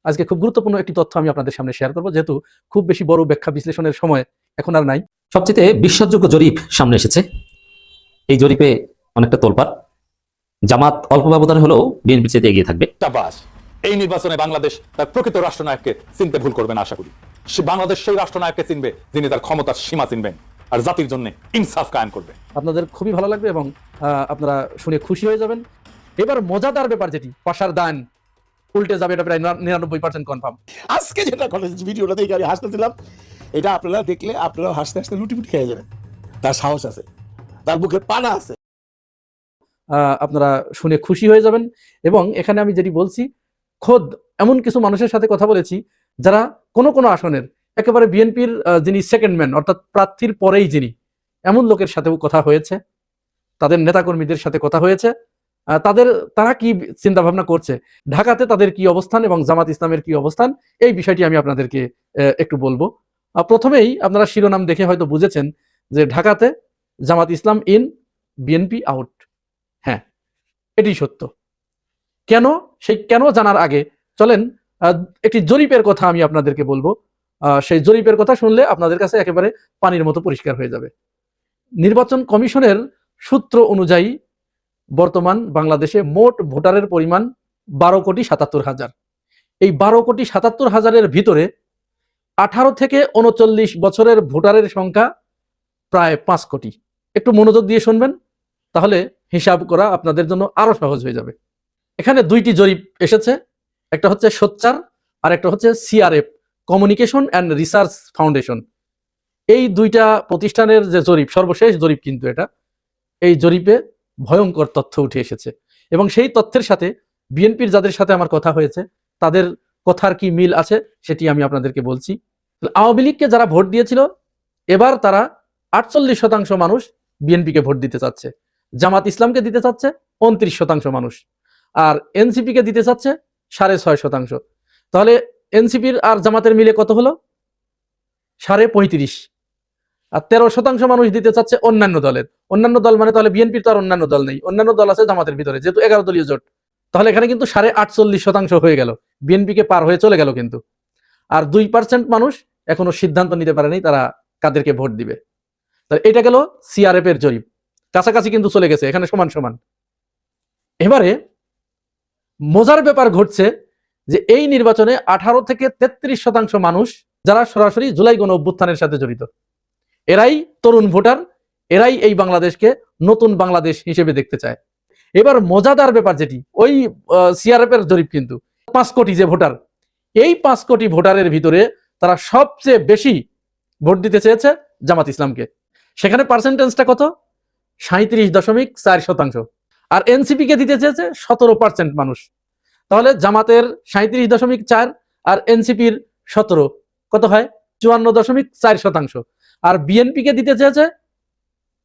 আজকে খুব গুরুত্বপূর্ণ একটি তথ্য আমি আপনাদের সামনে শেয়ার করব, যেহেতু খুব বেশি বড় ব্যাখ্যা বিশ্লেষণের সময় এখন আর নাই। সবচেয়ে বিশ্বাসযোগ্য জরিপ সামনে এসেছে। এই জরিপে অনেকটা তোলপাড়। জামাত অল্প ব্যবধানে হলেও বিএনপির চেয়ে এগিয়ে থাকবে। এই নির্বাচনে বাংলাদেশ তার প্রকৃত রাষ্ট্রনায়ককে চিনতে ভুল করবে না আশা করি। বাংলাদেশ সেই রাষ্ট্রনায়ককে চিনবে যিনি তার ক্ষমতার সীমা চিনবেন আর জাতির জন্য ইনসাফ কায়েম করবে। আপনাদের খুবই ভালো লাগবে এবং আপনারা শুনে খুশি হয়ে যাবেন। এবার মজাদার ব্যাপার যেটি, পাশার দান উল্টে যাবে, এটা প্রায় 99% কনফার্ম। আজকে যেটা ঘটেছে ভিডিওটা দেখে আমি হাসতেছিলাম, এটা আপনারা দেখলে আপনারা হাসতে হাসতে লুটিপুটি খেয়ে যাবেন। তার সাহস আছে, তার বুকে পানা আছে। আপনারা শুনে খুশি হয়ে যাবেন। এবং এখানে আমি যেটি বলছি, খোদ এমন কিছু মানুষের সাথে কথা বলেছি যারা কোন কোন আসনের একেবারে বিএনপির যিনি সেকেন্ড ম্যান, অর্থাৎ প্রার্থীর পরেই যিনি, এমন লোকের সাথেও কথা হয়েছে, তাদের নেতাকর্মীদের সাথে কথা হয়েছে। তারা কি চিন্তা ভাবনা করছে, ঢাকাতে তাদের কি অবস্থান এবং জামাত ইসলামের কি অবস্থান, এই বিষয়টি আমি আপনাদেরকে একটু বলবো। প্রথমেই আপনারা শিরোনাম দেখে হয়তো বুঝেছেন যে ঢাকাতে জামাত ইসলাম ইন, বিএনপি আউট। হ্যাঁ, এটি সত্য। কেন, সেই কেন জানার আগে চলেন একটি জরিপের কথা আমি আপনাদেরকে বলবো। সেই জরিপের কথা শুনলে আপনাদের কাছে একেবারে পানির মতো পরিষ্কার হয়ে যাবে। নির্বাচন কমিশনের সূত্র অনুযায়ী বর্তমান বাংলাদেশে মোট ভোটারের পরিমাণ 12,77,000। এই 12,77,000-এর ভিতরে 18 থেকে 39 বছরের ভোটারের সংখ্যা প্রায় 5 কোটি। একটু মনোযোগ দিয়ে শুনবেন, তাহলে হিসাব করা আপনাদের জন্য আরো সহজ হয়ে যাবে। এখানে দুইটি জরিপ এসেছে, একটা হচ্ছে সোচ্চার আর একটা হচ্ছে CRF, communication and research foundation. এই দুইটা প্রতিষ্ঠানের যে জরিপ, সর্বশেষ জরিপ কিন্তু এটা, এই জরিপে ভয়ঙ্কর তথ্য উঠে এসেছে এবং সেই তথ্যের সাথে বিএনপির যাদের সাথে আমার কথা হয়েছে তাদের কথার কি মিল আছে সেটি আমি আপনাদেরকে বলছি। আওয়ামী লীগকে যারা ভোট দিয়েছিল, এবার তারা 48% মানুষ বিএনপিকে ভোট দিতে চাচ্ছে, জামাত ইসলামকে দিতে চাচ্ছে 29% মানুষ, আর এনসিপিকে দিতে চাচ্ছে 6.5%। তাহলে এনসিপির আর জামাতের মিলে কত হলো? 35.5। আর 13% মানুষ দিতে চাচ্ছে অন্যান্য দলের। অন্যান্য দল মানে তাহলে বিএনপির তো আর অন্যান্য দল নেই, অন্যান্য দল আছে জামাতের ভিতরে, যেহেতু 11 দলীয় জোট। তাহলে এখানে কিন্তু 48.5% হয়ে গেল, বিএনপিকে পার হয়ে চলে গেল কিন্তু। আর 2% মানুষ এখনো সিদ্ধান্ত নিতে পারেনি তারা কাদেরকে ভোট দিবে। তাহলে এটা গেল সিআরএফ এর জরিপ, কাছাকাছি কিন্তু চলে গেছে, এখানে সমান সমান। এবারে মজার ব্যাপার ঘটছে যে এই নির্বাচনে 18 থেকে 33% মানুষ যারা সরাসরি জুলাই গণ অভ্যুত্থানের সাথে জড়িত, এরাই তরুণ ভোটার, এরাই এই বাংলাদেশকে নতুন বাংলাদেশ হিসেবে দেখতে চায়। এবার মজাদার ব্যাপার যেটি, ওই সিআরএফ এর জরিপ কিন্তু 5 কোটি যে ভোটার, এই 5 কোটি ভোটারের ভিতরে তারা সবচেয়ে বেশি ভোট দিতে চেয়েছে জামাত ইসলামকে। সেখানে পার্সেন্টেজটা কত? 37.4%। আর এনসিপি কে দিতে চেয়েছে 17% মানুষ। তাহলে জামাতের 37.4 আর এনসিপির 17 কত হয়? 54.4%। আর বিএনপি কে দিতে চেয়েছে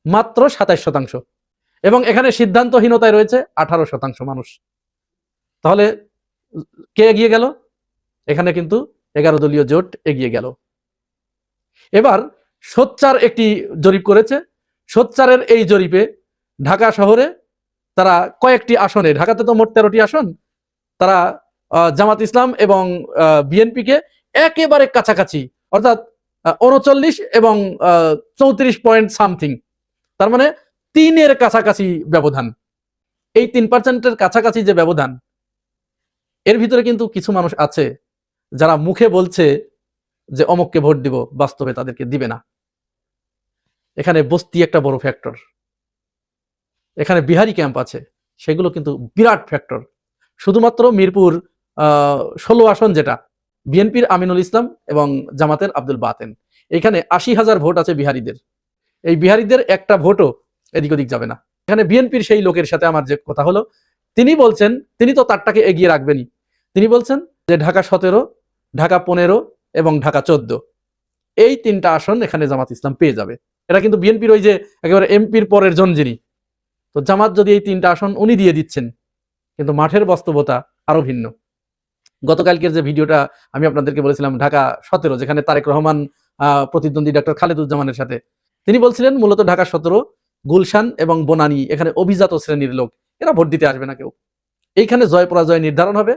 মাত্র 27%। এবং এখানে সিদ্ধান্তহীনতায় রয়েছে 18% মানুষ। তাহলে কে এগিয়ে গেল? এখানে কিন্তু 11 দলীয় জোট এগিয়ে গেল। এবার সোচ্চার একটি জরিপ করেছে। সোচ্চারের এই জরিপে ঢাকা শহরে তারা কয়েকটি আসনে, ঢাকাতে তো মোট 13টি আসন, তারা জামাত ইসলাম এবং বিএনপিকে একেবারে কাছাকাছি, অর্থাৎ 39 এবং 34 পয়েন্ট সামথিং, তার মানে 3-এর কাছাকাছি ব্যবধান। এই 3%-এর কাছাকাছি যে ব্যবধান, এর ভিতরে কিন্তু কিছু মানুষ আছে যারা মুখে বলছে যে অমুককে ভোট দিব, বাস্তবে তাদেরকে দিবে না। এখানে বস্তি একটা বড় ফ্যাক্টর, এখানে বিহারি ক্যাম্প আছে, সেগুলো কিন্তু বিরাট ফ্যাক্টর। শুধুমাত্র মিরপুর 16 আসন যেটা বিএনপির আমিনুল ইসলাম এবং জামাতের আব্দুল বাতেন, এখানে 80,000 ভোট আছে বিহারিদের। এই বিহারিদের একটা ভোটও এদিক ওদিক যাবে না। এখানে বিএনপির সেই লোকের সাথে আমার যে কথা হলো, তিনি বলছেন, তিনি তো তারটাকে এগিয়ে রাখবেনই, তিনি বলছেন যে ঢাকা 17, ঢাকা 15 এবং ঢাকা 14, এই 3টা আসন এখানে জামাত ইসলাম পেয়ে যাবে। এটা কিন্তু বিএনপির ওই যে একেবারে এমপির পরের জন যিনি, তো জামাত যদি এই 3টা আসন উনি দিয়ে দিচ্ছেন, কিন্তু মাঠের বাস্তবতা আরো ভিন্ন। গতকালকের যে ভিডিওটা আমি আপনাদেরকে বলেছিলাম, ঢাকা 17, যেখানে তারেক রহমান প্রতিদ্বন্দ্বী ডক্টর খালেদুজ্জামানের সাথে, তিনি বলছিলেন মূলত ঢাকা 17, গুলশান এবং বনানী, এখানে অভিজাত শ্রেণীর লোক, এরা ভোট দিতে আসবে না কেউ। এইখানে জয় পরাজয় নির্ধারণ হবে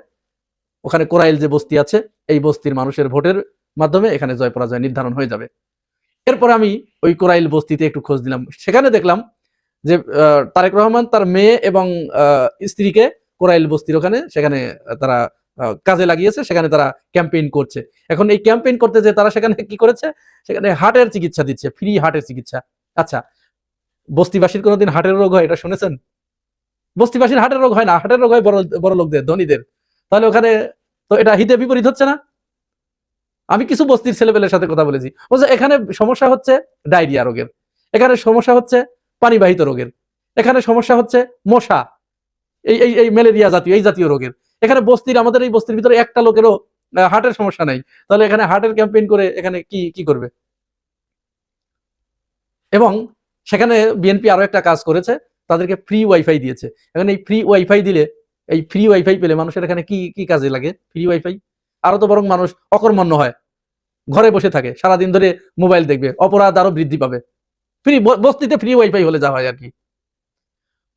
ওখানে কোরাইল যে বস্তি আছে এই বস্তির মানুষের ভোটের মাধ্যমে এখানে জয় পরাজয় নির্ধারণ হয়ে যাবে। এরপর আমি ওই কোরাইল বস্তিতে একটু খোঁজ দিলাম, সেখানে দেখলাম যে তারেক রহমান তার মেয়ে এবং স্ত্রীকে কোরাইল বস্তির ওখানে সেখানে তারা কাজে লাগিয়েছে, সেখানে তারা ক্যাম্পেইন করছে। এখন এই ক্যাম্পেইন করতে যে তারা সেখানে কি করেছে, সেখানে হার্টের চিকিৎসা দিচ্ছে, ফ্রি হার্টের চিকিৎসা। আচ্ছা, বস্তিবাসীর কোনোদিন হার্টের রোগ হয় এটা শুনেছেন? বস্তিবাসীর হার্টের রোগ হয় না, হার্টের রোগ হয় বড় বড় লোকদের, ধনীদের। তাহলে ওখানে তো এটা হিতে বিপরীত হচ্ছে না? আমি কিছু বস্তির ছেলেপেলের সাথে কথা বলেছি, বলছে এখানে সমস্যা হচ্ছে ডায়রিয়া রোগের, এখানে সমস্যা হচ্ছে পানিবাহিত রোগের, এখানে সমস্যা হচ্ছে মশা, এই এই এই ম্যালেরিয়া জাতীয় এই জাতীয় রোগের। এখানে বস্তির, আমাদের এই বস্তির ভিতরে একটা লোকেরও হার্টের সমস্যা নাই, তাহলে এখানে হার্টের ক্যাম্পেইন করে এখানে কি কি করবে? এবং সেখানে বিএনপি আরো একটা কাজ করেছে, তাদেরকে ফ্রি ওয়াইফাই দিয়েছে। এখন এই ফ্রি ওয়াইফাই দিলে, এই ফ্রি ওয়াইফাই পেলে মানুষের এখানে কি কি কাজে লাগে? ফ্রি ওয়াইফাই আরো তো বরং মানুষ অকর্মণ্য হয়, ঘরে বসে থাকে, সারাদিন ধরে মোবাইল দেখবে, অপরাধ আরো বৃদ্ধি পাবে। ফ্রি বস্তিতে ফ্রি ওয়াইফাই হলে যা হয় আর কি।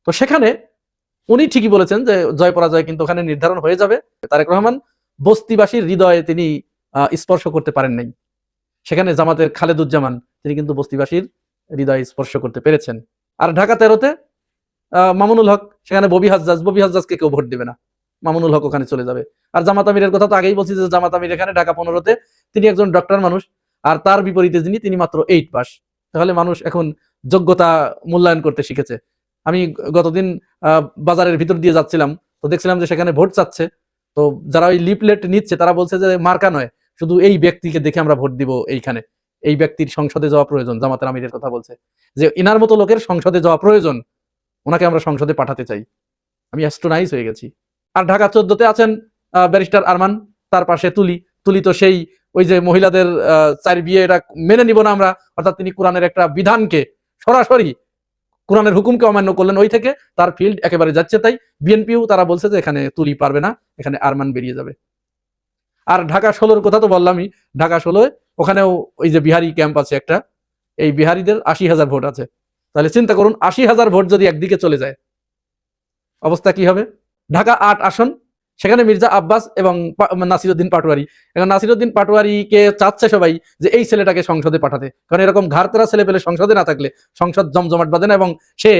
তো সেখানে উনি ঠিকই বলেছেন যে জয় পরাজয় কিন্তু ওখানে নির্ধারণ হয়ে যাবে। তারেক রহমান বস্তিবাসীর হৃদয়ে তিনি স্পর্শ করতে পারেন নাই। সেখানে জামাতের খালেদুজ্জামান তিনি কিন্তু বস্তিবাসীর হৃদয় স্পর্শ করতে পেরেছেন। আর ঢাকা 13-তে মামুনুল হক, সেখানে ববি হাজ্জাজকে কেউ ভোট দেবে না, মামুনুল হক ওখানে চলে যাবে। আর জামাত আমিরের কথা তো আগেই বলছি যে জামাত আমির এখানে ঢাকা 15-তে তিনি একজন ডক্টর মানুষ, আর তার বিপরীতে তিনি মাত্র 8 পাস। তাহলে মানুষ এখন যোগ্যতা মূল্যায়ন করতে শিখেছে। আমি গতদিন বাজারের ভিতর দিয়ে যাচ্ছিলাম, তো দেখছিলাম যে সেখানে ভোট চাচ্ছে। তো যারা ওই লিফলেট নিচ্ছে তারা বলছে যে মার্কা নয়, শুধু এই ব্যক্তিকে দেখে আমরা ভোট দিব, এইখানে এই ব্যক্তির সংসদে যাওয়া প্রয়োজন। জামাতের আমিরের কথা বলছে যে ইনার মতো লোকের সংসদে যাওয়া প্রয়োজন, ওনাকে আমরা সংসদে পাঠাতে চাই। আমি অ্যাস্ট্রোনাইজ হয়ে গেছি। আর ঢাকা 14-তে আছেন ব্যারিস্টার আরমান, তার পাশে তুলি তো সেই ওই যে মহিলাদের 4 বিয়ে, এটা মেনে নিব না আমরা, অর্থাৎ তিনি কোরআনের একটা বিধানকে সরাসরি, কোরআনের হুকুমকে অমান্য করলেন, ওই থেকে তার ফিল্ড একেবারে যাচ্ছে। তাই বিএনপিও তারা বলছে যে এখানে তুলি পারবে না, এখানে আরমান বেরিয়ে যাবে। আর ঢাকা 16-র কথা তো বললামই, ঢাকা 16-এ ওখানেও ওই যে বিহারি ক্যাম্প আছে একটা, এই বিহারিদের 80,000 ভোট আছে। তাহলে চিন্তা করুন, 80,000 ভোট যদি একদিকে চলে যায় অবস্থা কি হবে? ঢাকা 8 আসন, সেখানে মির্জা আব্বাস এবং নাসিরউদ্দিন পাটোয়ারি। এখন নাসিরউদ্দিন পাটোয়ারিকে চাচ্ছে সবাই যে এই ছেলেটাকে সংসদে পাঠাতে, কারণ এরকম ঘাড়তেরা ছেলে পেলে সংসদে না থাকলে সংসদ জমজমাট বাঁধে না, এবং সে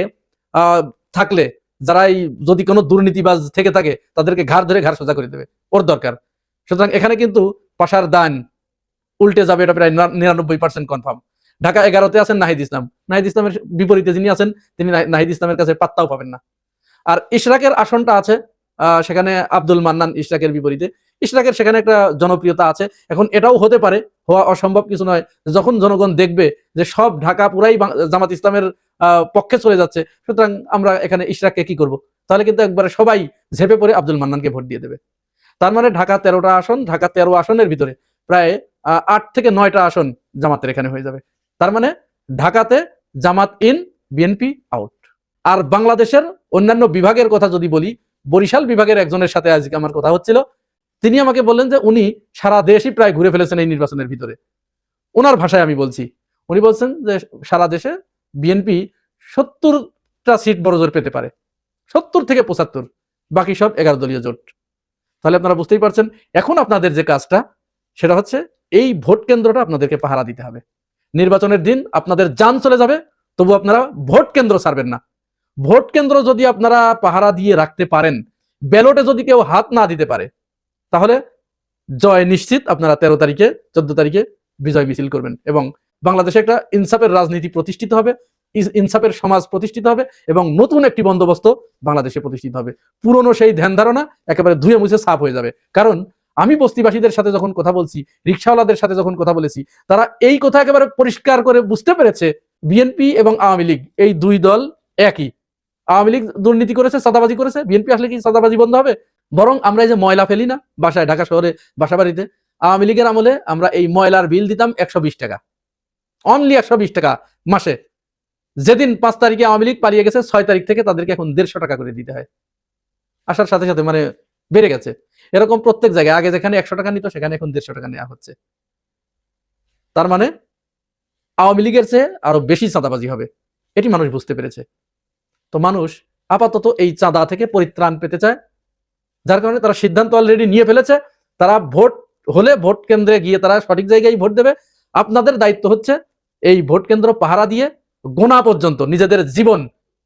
থাকলে যারাই যদি কোনো দুর্নীতিবাজ থেকে থাকে তাদেরকে ঘাড় ধরে ঘাড় সোজা করে দেবে, ওর দরকার। সুতরাং এখানে কিন্তু পাশার দান উল্টে যাবে, এটা প্রায় 99% কনফার্ম। ঢাকা 11-তে আছেন নাহিদ ইসলাম, নাহিদ ইসলামের বিপরীতে যিনি আছেন তিনি নাহিদ ইসলামের কাছে পাত্তাও পাবেন না। আর ইশরাকের আসনটা আছে, সেখানে আব্দুল মান্নান ইশরাকের বিপরীতে। ইশরাকের সেখানে একটা জনপ্রিয়তা আছে। এখন এটাও হতে পারে, হওয়া অসম্ভব কিছু নয়, যখন জনগণ দেখবে যে সব ঢাকা পুরাই জামাত ইসলামের পক্ষে চলে যাচ্ছে, সুতরাং আমরা এখানে ইশরাককে কি করব, তাহলে কিন্তু একবারে সবাই ঝেপে পড়ে আব্দুল মান্নানকে ভোট দিয়ে দেবে। তার মানে ঢাকা 13টা আসন, ঢাকা 13 আসনের ভিতরে প্রায় 8 থেকে 9টা আসন জামাতের এখানে হয়ে যাবে। তার মানে ঢাকাতে জামাত ইন, বিএনপি আউট। আর বাংলাদেশের অন্যান্য বিভাগের কথা যদি বলি, বরিশাল বিভাগের একজনের সাথে আজকে আমার কথা হচ্ছিল, তিনি আমাকে বললেন যে উনি সারা দেশই প্রায় ঘুরে ফেলেছেন এই নির্বাচনের ভিতরে। ওনার ভাষায় আমি বলছি, উনি বলছেন যে সারা দেশে বিএনপি 70টা সিট বড়জোর পেতে পারে, 70 থেকে 75, বাকি সব 11 দলীয় জোট। তাহলে আপনারা বুঝতেই পারছেন, এখন আপনাদের যে কাজটা সেটা হচ্ছে এই ভোট কেন্দ্রটা আপনাদেরকে পাহারা দিতে হবে। নির্বাচনের দিন আপনাদের জান চলে যাবে, তবু আপনারা ভোট কেন্দ্র ছাড়বেন না। ভোট কেন্দ্র যদি আপনারা পাহারা দিয়ে রাখতে পারেন, ব্যালটে যদি কেউ হাত না দিতে পারে, তাহলে জয় নিশ্চিত। আপনারা 13 তারিখে 14 তারিখে বিজয় মিছিল করবেন এবং বাংলাদেশে একটা ইনসাফের রাজনীতি প্রতিষ্ঠিত হবে, ইনসাফের সমাজ প্রতিষ্ঠিত হবে এবং নতুন একটি বন্দোবস্ত বাংলাদেশে প্রতিষ্ঠিত হবে। পুরনো সেই ধ্যান ধারণা একেবারে ধুয়ে মুছে সাফ হয়ে যাবে। কারণ আমি বস্তিবাসীদের সাথে যখন কথা বলছি, রিকশাওয়ালাদের সাথে যখন কথা বলেছি, তারা এই কথা একেবারে পরিষ্কার করে বুঝতে পেরেছে বিএনপি এবং আওয়ামী লীগ এই দুই দল একই। আওয়ামী লীগ দুর্নীতি করেছে, চাঁদাবাজি করেছে, বিএনপি আসলে কি চাঁদাবাজি বন্ধ হবে? বরং আমরা এই যে ময়লা ফেলি না বাসায়, ঢাকা শহরে বাসা বাড়িতে, আওয়ামী লীগের আমলে আমরা এই ময়লার বিল দিতাম 120 টাকা, অনলি 120 টাকা মাসে। যেদিন 5 তারিখে আওয়ামী লীগ পালিয়ে গেছে, 6 তারিখ থেকে তাদেরকে এখন 150 টাকা করে দিতে হয়। আসার সাথে সাথে মানে বেড়ে গেছে। এরকম প্রত্যেক জায়গায়, আগে যেখানে 100 টাকা নিত সেখানে এখন 150 টাকা নেওয়া হচ্ছে। তার মানে আওয়ামী লীগের চেয়ে আরো বেশি চাঁদাবাজি হবে, এটি মানুষ বুঝতে পেরেছে। তো মানুষ আপাতত এই চাঁদা থেকে পরিত্রাণ পেতে চায়, যার কারণে তারা সিদ্ধান্ত অলরেডি নিয়ে ফেলেছে, তারা ভোট হলে ভোট কেন্দ্রে গিয়ে তারা সঠিক জায়গায় ভোট দেবে। আপনাদের দায়িত্ব হচ্ছে এই ভোট কেন্দ্র পাহারা দিয়ে গোনা পর্যন্ত নিজেদের জীবন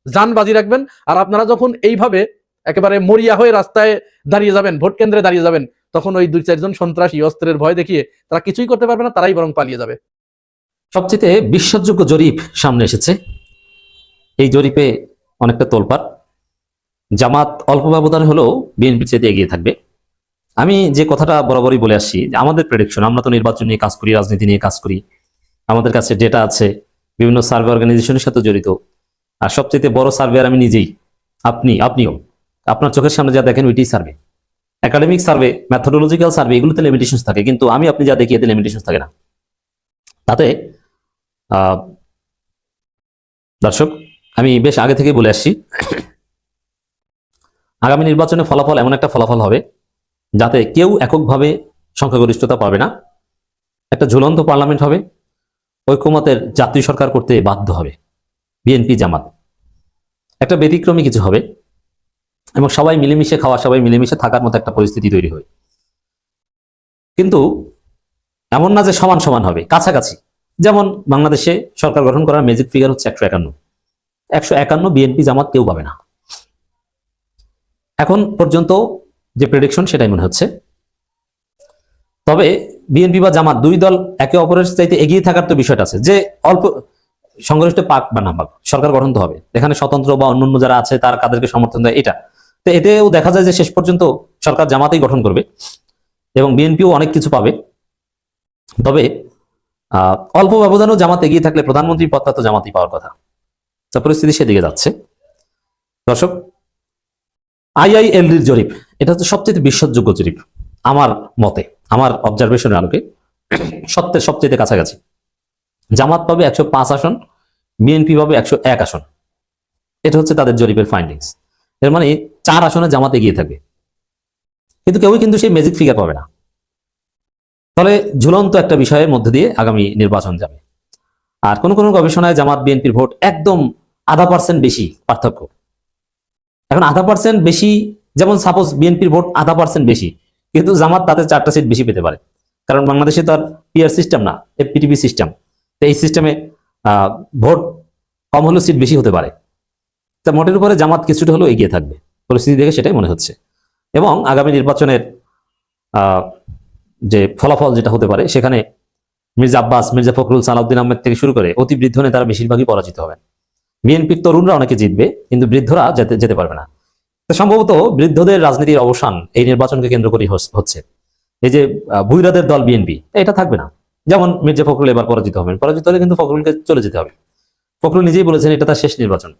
জান বাজি রাখবেন। আর আপনারা যখন এইভাবে একেবারে মরিয়া হয়ে রাস্তায় দাঁড়িয়ে যাবেন, ভোট কেন্দ্রে দাঁড়িয়ে যাবেন, তখন ওই 2-4 জন সন্ত্রাসী অস্ত্রের ভয় দেখিয়ে তারা কিছুই করতে পারবে না, তারাই বরং পালিয়ে যাবে। সবচেয়ে বিশ্বাসযোগ্য জরিপ সামনে এসেছে। এই জরিপে অনেকটা তোলপাড়। জামাত অল্প ব্যবধান হলেও বিএনপির চেয়ে এগিয়ে থাকবে। আমি যে কথাটা বরাবরই বলে আসছি, যে আমাদের প্রেডিকশন, আমরা তো নির্বাচন নিয়ে কাজ করি, রাজনীতি নিয়ে কাজ করি, আমাদের কাছে ডেটা আছে, বিভিন্ন সার্ভে অর্গানাইজেশনের সাথে জড়িত। আর সবচেয়ে বড় সার্ভে আমি নিজেই, আপনিও আপনার চোখের সামনে যা দেখেন ওইটাই সার্ভে। একাডেমিক সার্ভে, ম্যাথোডোলজিক্যাল সার্ভে, এগুলোতে লিমিটেশন থাকে, কিন্তু আপনি যা দেখি এতে লিমিটেশন থাকে না। তাতে দর্শক, আমি বেশ আগে থেকে বলে আসছি, আগামী নির্বাচনে ফলাফল এমন একটা ফলাফল হবে যাতে কেউ এককভাবে সংখ্যাগরিষ্ঠতা পাবে না। একটা ঝুলন্ত পার্লামেন্ট হবে, ঐক্যমতের জাতীয় সরকার করতে বাধ্য হবে বিএনপি জামাত। একটা ব্যতিক্রমী কিছু হবে এবং সবাই মিলেমিশে খাওয়া, সবাই মিলেমিশে থাকার মতো একটা পরিস্থিতি তৈরি হয়। কিন্তু এমন না যে সমান সমান হবে, কাছাকাছি। যেমন বাংলাদেশে সরকার গঠন করার ম্যাজিক ফিগার হচ্ছে 151 বিএনপি জামাত কেউ পাবে না। এখন পর্যন্ত যে প্রেডিকশন সেটাই মনে হচ্ছে। তবে বিএনপি বা জামাত দুই দল একে অপরের চাইতে এগিয়ে থাকার তো বিষয়টা আছে, যে অল্প সংখ্যাগরিষ্ঠ পাক বা না পাক সরকার গঠন তো হবে, এখানে স্বতন্ত্র বা অন্যান্য যারা আছে তার কাদেরকে সমর্থন দেয় এটা। তো এতেও দেখা যায় যে শেষ পর্যন্ত সরকার জামাতেই গঠন করবে এবং বিএনপিও অনেক কিছু পাবে। তবে অল্প ব্যবধানেও জামাত এগিয়ে থাকলে প্রধানমন্ত্রী পদটা তো জামাতই পাওয়ার কথা। তা পরিস্থিতি সেদিকে যাচ্ছে। দর্শক, আইআইএলডির জরিপ, এটা হচ্ছে সবচেয়ে বিশ্বাসযোগ্য জরিপ আমার মতে, আমার অবজারভেশনের আলোকে সত্যের সবচেয়ে কাছাকাছি। জামাত পাবে 105 আসন, বিএনপি পাবে 101 আসন। এটা হচ্ছে তাদের জরিপের ফাইন্ডিংস। এর মানে 4 আসনে জামাত এগিয়ে থাকবে, কিন্তু কেউই কিন্তু সেই ম্যাজিক ফিগার পাবে না। ফলে ঝুলন্ত একটা বিষয়ের মধ্যে দিয়ে আগামী নির্বাচন যাবে। আর কোন কোন গবেষণায় জামাত বিএনপির ভোট একদম 0.5% বেশি পার্থক্য। এখন 0.5% বেশি, যেমন সাপোজ বিএনপির ভোট 0.5% বেশি, কিন্তু জামাত তাতে 4টা সিট বেশি পেতে পারে। কারণ বাংলাদেশে তো আর পিআর সিস্টেম না, এফপিটিপি সিস্টেম। তো এই সিস্টেমে ভোট কম হলেও সিট বেশি হতে পারে। তা মোটের উপরে জামাত কিছুটা হলেও এগিয়ে থাকবে, পরিস্থিতি দেখে সেটাই মনে হচ্ছে। এবং আগামী নির্বাচনের যে ফলাফল যেটা হতে পারে, সেখানে মির্জা আব্বাস, মির্জা ফখরুল, সালাউদ্দিন আহমেদ থেকে শুরু করে অতি বৃদ্ধ নেতারা বেশিরভাগই পরাজিত হবেন। বিএনপির তরুণরা অনেকে জিতবে, কিন্তু বৃদ্ধরা যেতে পারবে না। তো সম্ভবত বৃদ্ধদের রাজনীতির অবসান এই নির্বাচনকে কেন্দ্র করে হচ্ছে। এই যে বুইরাদের দল বিএনপি, এটা থাকবে না। যেমন মির্জা ফখরুল এবার পরাজিত হবেন, পরাজিত হলে কিন্তু ফখরুলকে চলে যেতে হবে। ফখরুল নিজেই বলেছেন এটা তার শেষ নির্বাচন।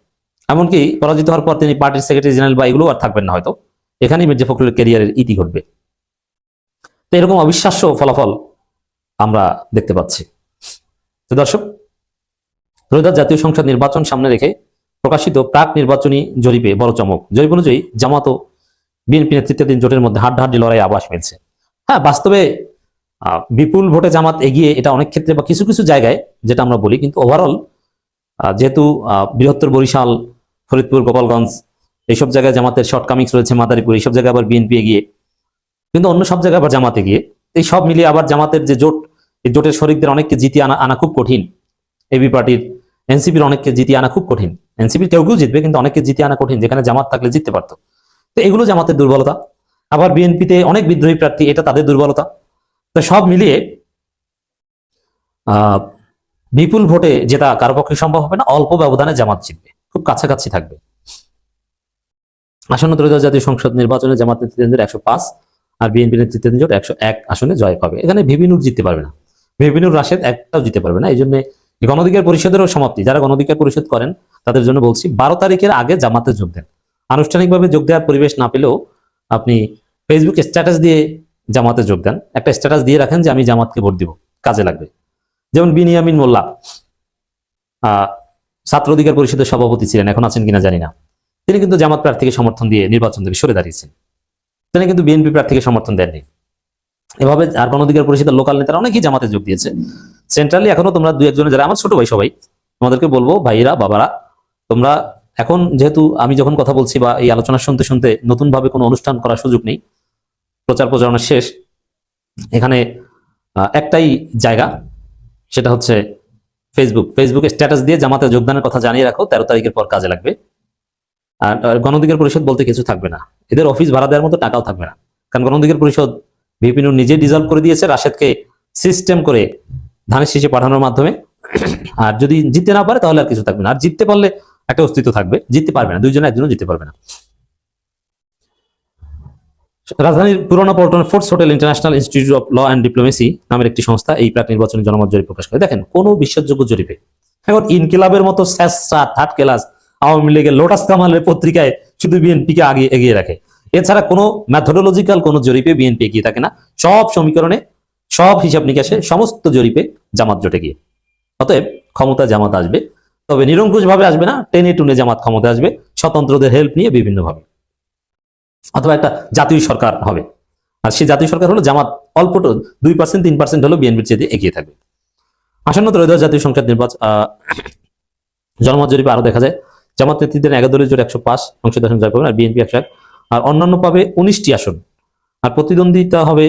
এমনকি পরাজিত হওয়ার পর তিনি পার্টির সেক্রেটারি জেনারেল বা এগুলো আর থাকবেন না, হয়তো এখানেই মির্জা ফখরুলের ক্যারিয়ারের ইতি ঘটবে। তো এরকম অবিশ্বাস্য ফলাফল আমরা দেখতে পাচ্ছি। তো দর্শক, ত্রয়োদশ জাতীয় সংসদ নির্বাচন সামনে রেখে প্রকাশিত প্রাক নির্বাচনী জরিপে বড় চমক। জরিপ অনুযায়ী জামাত ও বিএনপি নেতৃত্বাধীন জোটের মধ্যে হাড্ডাহাড্ডি লড়াই আবাস মিলছে। হ্যাঁ, বাস্তবে বিপুল ভোটে জামাত এগিয়ে, এটা অনেক ক্ষেত্রে বা কিছু কিছু জায়গায় যেটা আমরা বলি, কিন্তু ওভারঅল যেহেতু বৃহত্তর বরিশাল, ফরিদপুর, গোপালগঞ্জ এইসব জায়গায় জামাতের শর্টকামিংস রয়েছে, মাদারীপুর এইসব জায়গায় আবার বিএনপি এগিয়ে, কিন্তু অন্য সব জায়গায় আবার জামাত এগিয়ে। এই সব মিলিয়ে আবার জামাতের যে জোট, এই জোটের শরিকদের অনেককে জিতিয়ে আনা খুব কঠিন। এবি পার্টির, এনসিপির অনেককে জিতিয়ে আনা খুব কঠিন। এনসিপির কেউ জিতবে, কিন্তু অনেককে জিতিয়ে আনা কঠিন, যেখানে জামাত থাকলে জিততে পারতো। তো এগুলো জামাতের দুর্বলতা। আবার বিএনপিতে অনেক বিদ্রোহী প্রার্থী, এটা তাদের দুর্বলতা। তো সব মিলিয়ে বিপুল ভোটে জেতা কারো পক্ষে সম্ভব হবে না। অল্প ব্যবধানে জামাত জিতবে, খুব কাছাকাছি থাকবে। আসন্ন ত্রয়োদশ জাতীয় সংসদ নির্বাচনে জামাত নেতৃত্বাধীন 105 আর বিএনপি নেতৃত্বাধীন জোট 101 আসনে জয় পাবে। এখানে ভিবিনুর জিততে পারবে না, ভিবিনুর রাশেদ একটাও জিততে পারবে না। এই জন্য গণঅধিকার পরিষদেরও সমাপ্তি। যারা গণঅধিকার পরিষদ করেন তাদের জন্য বলছি, 12 তারিখের আগে জামাতে যোগ দেন। আনুষ্ঠানিকভাবে যোগ দেওয়ার পরিবেশ না পেলেও আপনি ফেসবুক স্ট্যাটাস দিয়ে জামাতে যোগ দেন। একটা স্ট্যাটাস দিয়ে রাখেন যে আমি জামাতকে ভোট দিব, কাজে লাগবে। যেমন বিনিয়ামিন মোল্লা ছাত্র অধিকার পরিষদের সভাপতি ছিলেন, এখন আছেন কিনা জানি না। তিনি কিন্তু জামাত প্রার্থীকে সমর্থন দিয়ে নির্বাচন থেকে সরে দাঁড়িয়েছেন, তিনি কিন্তু বিএনপি প্রার্থীকে সমর্থন দেননি। এভাবে আর গণঅধিকার পরিষদের লোকাল নেতারা অনেকেই জামাতে যোগ দিয়েছে। সেন্ট্রালি এখনো তোমরা 2-1 জনের, যারা আমার ছোট ভাই সবাই, তোমাদেরকে বলবো, ভাইরা বাবারা, তোমরা এখন যেহেতু আমি যখন কথা বলছি বা এই আলোচনা শুনতে শুনতে নতুনভাবে কোনো অনুষ্ঠান করার সুযোগ নেই, প্রচার প্রচারণা শেষ, এখানে একটাই জায়গা, সেটা হচ্ছে ফেসবুকে স্ট্যাটাস দিয়ে জামাতে যোগদানের কথা জানিয়ে রাখো, 13 তারিখের পর কাজে লাগবে। আর গণঅধিকার পরিষদ বলতে কিছু থাকবে না, এদের অফিস ভাড়া দেওয়ার মতো টাকাও থাকবে না, কারণ গণঅধিকার পরিষদ ভিপি নূর নিজে ডিজলভ করে দিয়েছে রাশেদকে সিস্টেম করে ধানের শীষে পাঠানোর মাধ্যমে। আর যদি জিততে না পারে তাহলে আর কিছু থাকবে না, আর জিততে পারলে একটা অস্তিত্ব থাকবে, জিততে পারবে না, দুইজনে একজনও জিততে পারবে না। রাজধানীর পুরোনো পল্টন ফোর্টস hotel International Institute of Law and Diplomacy নামের একটি সংস্থা এই প্রাক নির্বাচনী জনমত জরিপ প্রকাশ করে। দেখেন, কোনো বিশ্বাসযোগ্য জরিপে এখন ইনকিলাবের মতো থার্ড ক্লাস আওয়ামী লীগের লোটাস কামালের পত্রিকায় শুধু বিএনপিকে আগে এগিয়ে রাখে, এছাড়া কোনো ম্যাথোডোলজিক্যাল কোনো জরিপে বিএনপি এগিয়ে থাকে না। সব সমীকরণে, সব হিসাব নিকাশে, সমস্ত জরিপে জামাত জোটে গিয়ে। অতএব ক্ষমতা জামাত আসবে, তবে নিরঙ্কুশ ভাবে আসবে না, টেনে টুনে জামাত ক্ষমতা আসবে, স্বতন্ত্রদের হেল্প নিয়ে বিভিন্নভাবে, অথবা একটা জাতীয় সরকার হবে। আর সেই জাতীয় সরকার হলো জামাত অল্প 2% 3% হলো বিএনপির চেয়ে এগিয়ে থাকবে। আসন্ন ত্রয়োদশ জাতীয় সংসদ নির্বাচন জনমত জরিপে আরো দেখা যায় জামাত নেতৃত্বের 11 দলীয় জোট 105 সংসদ আসন জয় পাবেন, আর বিএনপি 101, আর অন্যান্য পাবে 19টি আসন, আর প্রতিদ্বন্দ্বিতা হবে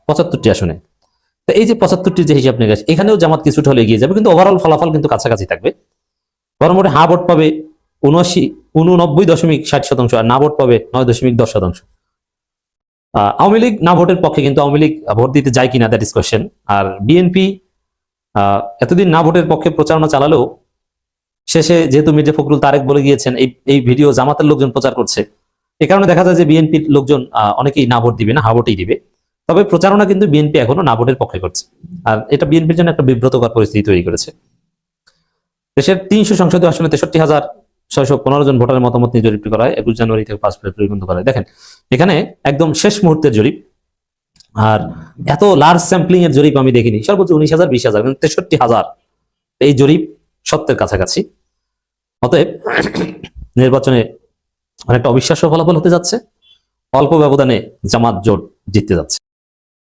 75টি আসনে। তো এই যে 75টি যে হিসাব নিকাশ, এখানেও জামাত কিছুটা হলে এগিয়ে যাবে, কিন্তু ওভারঅল ফলাফল কিন্তু কাছাকাছি থাকবে। বরং হা ভোট পাবে 89.60%, আর না ভোট পাবে 9.10%। আওয়ামী লীগ না ভোটের পক্ষে, কিন্তু আওয়ামী লীগ ভোট দিতে যায় কিনা দ্যাট ইজ কোয়েশ্চেন। আর বিএনপি এতদিন না ভোটের পক্ষে প্রচারণা চালালেও শেষে যেহেতু মির্জা ফখরুল তারেক বলে গিয়েছেন এই ভিডিও জামাতের লোকজন প্রচার করছে, এ কারণে দেখা যায় যে বিএনপির লোকজন অনেকেই না ভোট দিবে না, হা ভোটেই দিবে। তবে প্রচারণা কিন্তু বিএনপি এখনো না ভোটের পক্ষে করছে, আর এটা বিএনপির জন্য একটা বিব্রতকর পরিস্থিতি তৈরি করেছে। দেশের 300 সংসদীয় আসনে 63,615 জন ভোটারের মতামত নিয়ে জরিপটি করা হয় 21 জানুয়ারি থেকে 5 ফেব্রুয়ারি পর্যন্ত করা হয়। দেখেন, এখানে একদম শেষ মুহূর্তের জরিপ, আর এত লার্জ স্যাম্পলিং এর জরিপ আমি দেখিনি। সর্বোচ্চ 19,000 20,000, 63,000, এই জরিপ সত্যের কাছাকাছি। অতএব নির্বাচনে অনেকটা অবিশ্বাস্য ফলাফল হতে যাচ্ছে, অল্প ব্যবধানে জামাত জোট জিততে যাচ্ছে।